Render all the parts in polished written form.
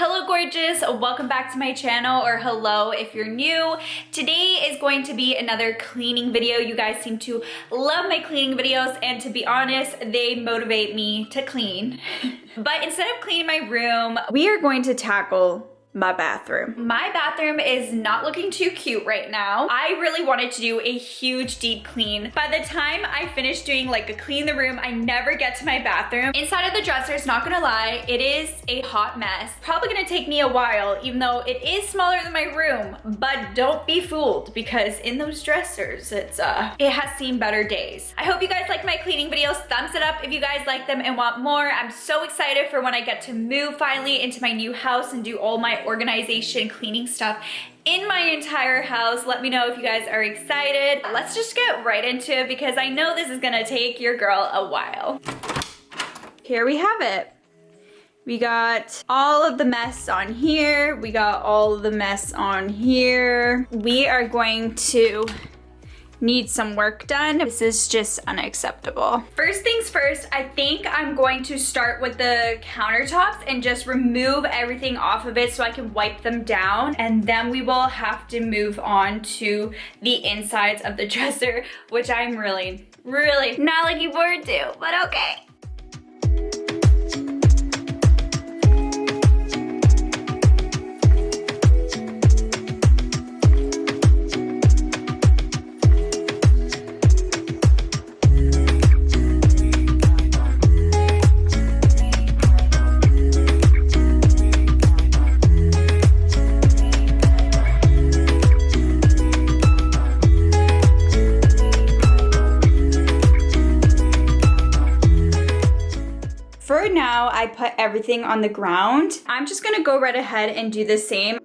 Hello gorgeous, welcome back to my channel, or hello if you're new. Today is going to be another cleaning video. You guys seem to love my cleaning videos, and to be honest, they motivate me to clean. But instead of cleaning my room, we are going to tackle my bathroom. My bathroom is not looking too cute right now. I really wanted to do a huge deep clean. By the time I finish doing like a clean the room, I never get to my bathroom. Inside of the dressers, not gonna lie, it is a hot mess. Probably gonna take me a while, even though it is smaller than my room. But don't be fooled, because in those dressers, it has seen better days. I hope you guys like my cleaning videos. Thumbs it up if you guys like them and want more. I'm so excited for when I get to move finally into my new house and do all my organization, cleaning stuff in my entire house. Let me know if you guys are excited. Let's just get right into it, because I know this is gonna take your girl a while. Here we have it. We got all of the mess on here. We got all of the mess on here. We are going to need some work done. This is just unacceptable. First things first, I think I'm going to start with the countertops and just remove everything off of it so I can wipe them down, and then we will have to move on to the insides of the dresser, which I'm really not looking forward to, but okay. For now, I put everything on the ground. I'm just gonna go right ahead and do the same.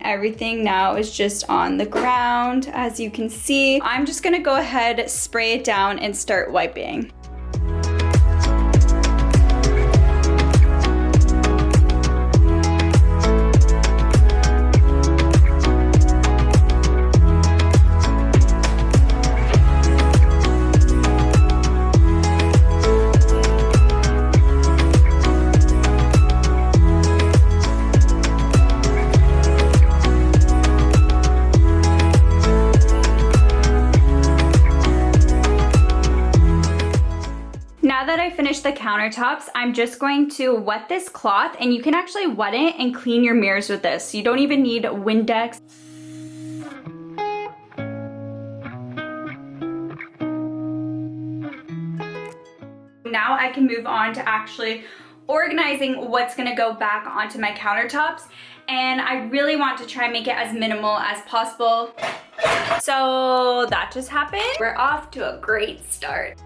Everything now is just on the ground, as you can see. I'm just gonna go ahead, spray it down, and start wiping. Now that I finished the countertops, I'm just going to wet this cloth, and you can actually wet it and clean your mirrors with this. You don't even need Windex. Now I can move on to actually organizing what's gonna go back onto my countertops, and I really want to try and make it as minimal as possible. So that just happened. We're off to a great start.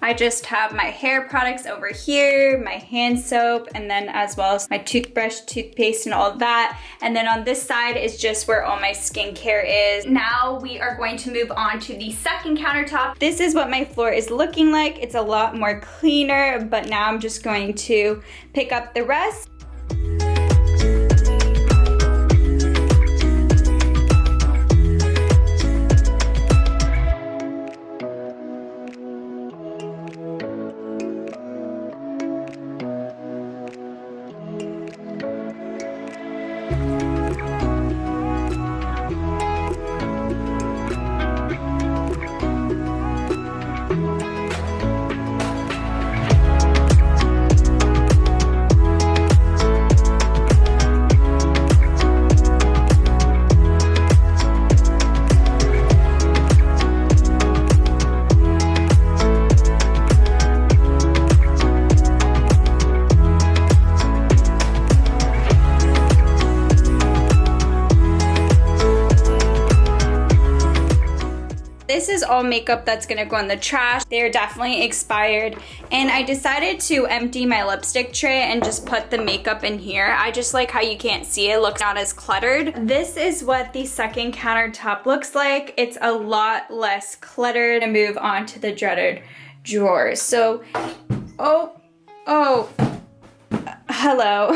I just have my hair products over here, my hand soap, and then as well as my toothbrush, toothpaste, and all that. And then on this side is just where all my skincare is. Now we are going to move on to the second countertop. This is what my floor is looking like. It's a lot more cleaner, but now I'm just going to pick up the rest. is all makeup that's gonna go in the trash. They're definitely expired. And I decided to empty my lipstick tray and just put the makeup in here. I just like how you can't see it, looks not as cluttered. This is what the second countertop looks like. It's a lot less cluttered. And move on to the dreaded drawers. So, hello.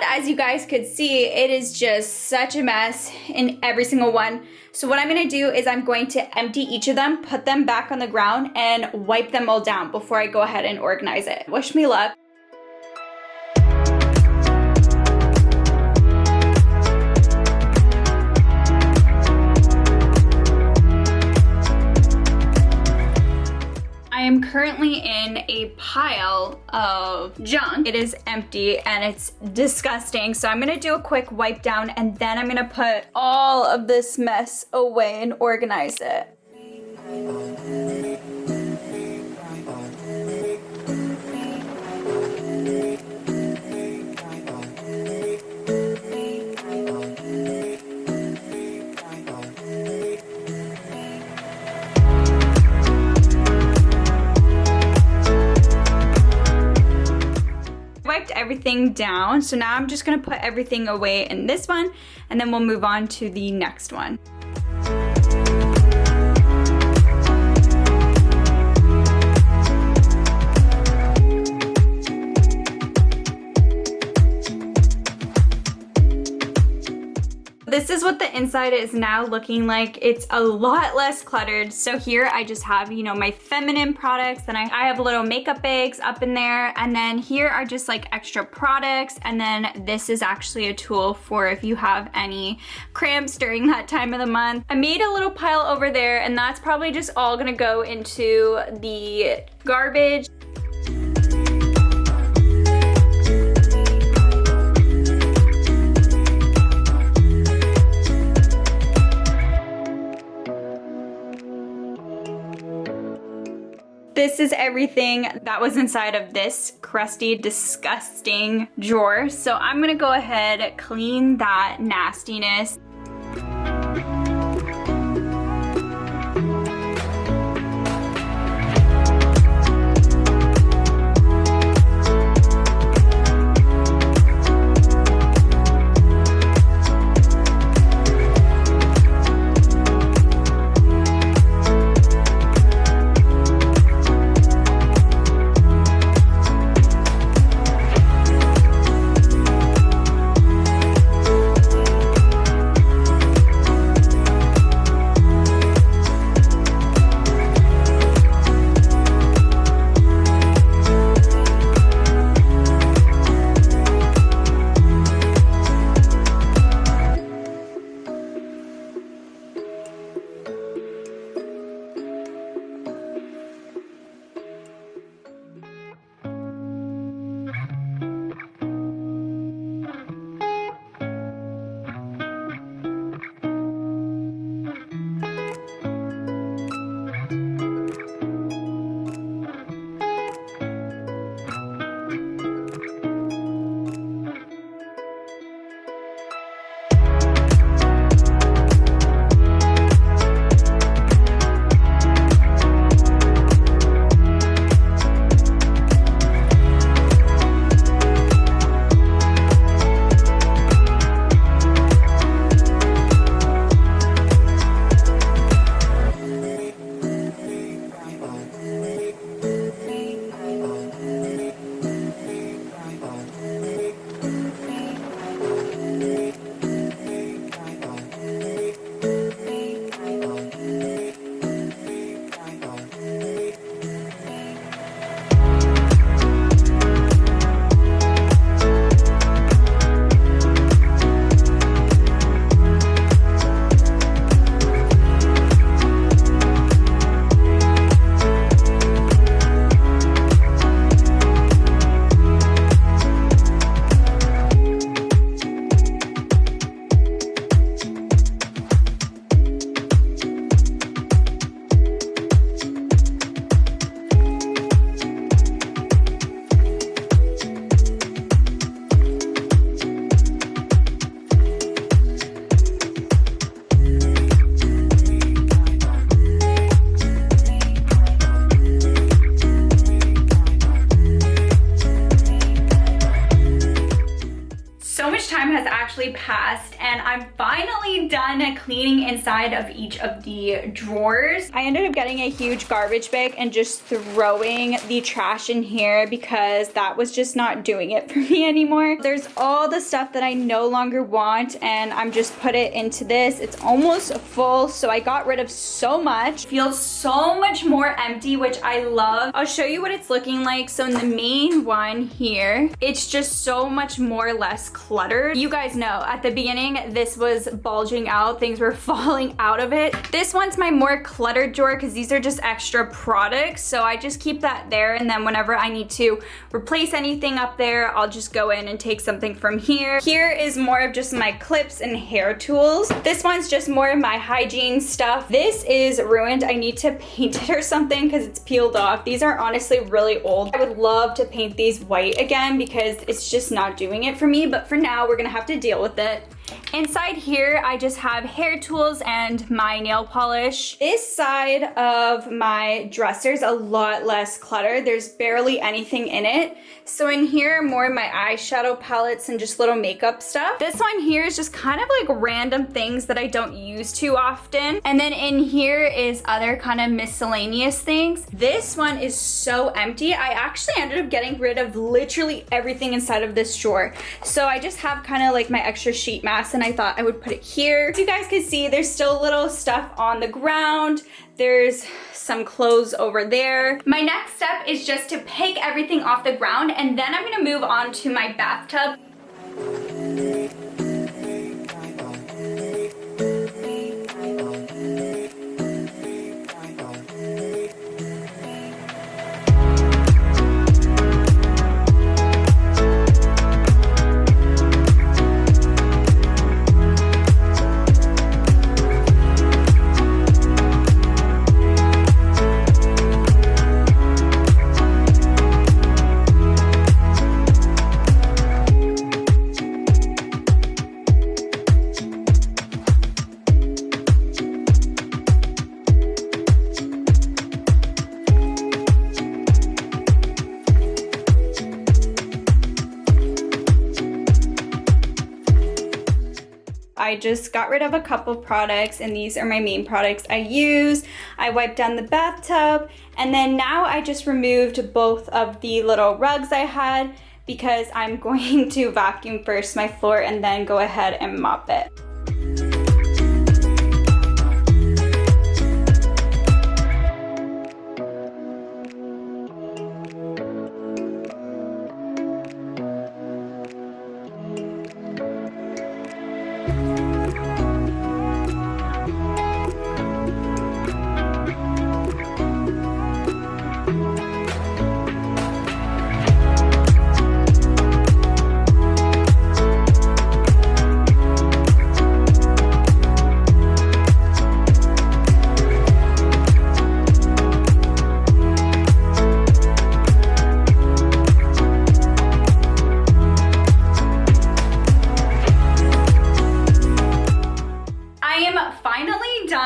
As you guys could see, it is just such a mess in every single one. So what I'm gonna do is I'm going to empty each of them, put them back on the ground, and wipe them all down before I go ahead and organize it. Wish me luck. I am currently in a pile of junk. It is empty and it's disgusting. So I'm gonna do a quick wipe down and then I'm gonna put all of this mess away and organize it. Everything down, so now I'm just gonna put everything away in this one and then we'll move on to the next one. This is what the inside is now looking like. It's a lot less cluttered. So here I just have, you know, my feminine products, and I have little makeup bags up in there. And then here are just like extra products. And then this is actually a tool for if you have any cramps during that time of the month. I made a little pile over there, and that's probably just all gonna go into the garbage. This is everything that was inside of this crusty, disgusting drawer. So I'm gonna go ahead, clean that nastiness. actually passed and I'm finally done cleaning inside of each of the drawers. I ended up getting a huge garbage bag and just throwing the trash in here because that was just not doing it for me anymore. There's all the stuff that I no longer want and I'm just put it into this. It's almost full, so I got rid of so much. Feels so much more empty, which I love. I'll show you what it's looking like. So in the main one here, it's just so much more less cluttered. You guys know at the beginning this was bulging out, things were falling out of it. This one's my more cluttered drawer because these are just extra products, so I just keep that there, and then whenever I need to replace anything up there, I'll just go in and take something from here. Here is more of just my clips and hair tools. This one's just more of my hygiene stuff. This is ruined. I need to paint it or something because it's peeled off. These are honestly really old. I would love to paint these white again because it's just not doing it for me, but for now we're gonna have to deal with it. Inside here, I just have hair tools and my nail polish. This side of my dresser is a lot less cluttered. There's barely anything in it. So in here, more of my eyeshadow palettes and just little makeup stuff. This one here is just kind of like random things that I don't use too often. And then in here is other kind of miscellaneous things. This one is so empty. I actually ended up getting rid of literally everything inside of this drawer. So I just have kind of like my extra sheet mask, and I thought I would put it here. As you guys can see, there's still little stuff on the ground. There's some clothes over there. My next step is just to pick everything off the ground, and then I'm gonna move on to my bathtub. I just got rid of a couple products, and these are my main products I use. I wiped down the bathtub, and then now I just removed both of the little rugs I had because I'm going to vacuum first my floor and then go ahead and mop it.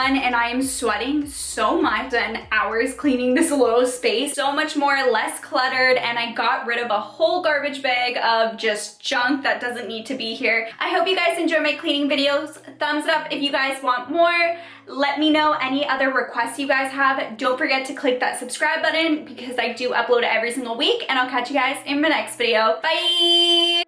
And I am sweating so much. And hours cleaning this little space, so much more less cluttered, and I got rid of a whole garbage bag of just junk that doesn't need to be here. I hope you guys enjoy my cleaning videos. Thumbs up if you guys want more. Let me know any other requests you guys have. Don't forget to click that subscribe button because I do upload every single week, and I'll catch you guys in my next video. Bye!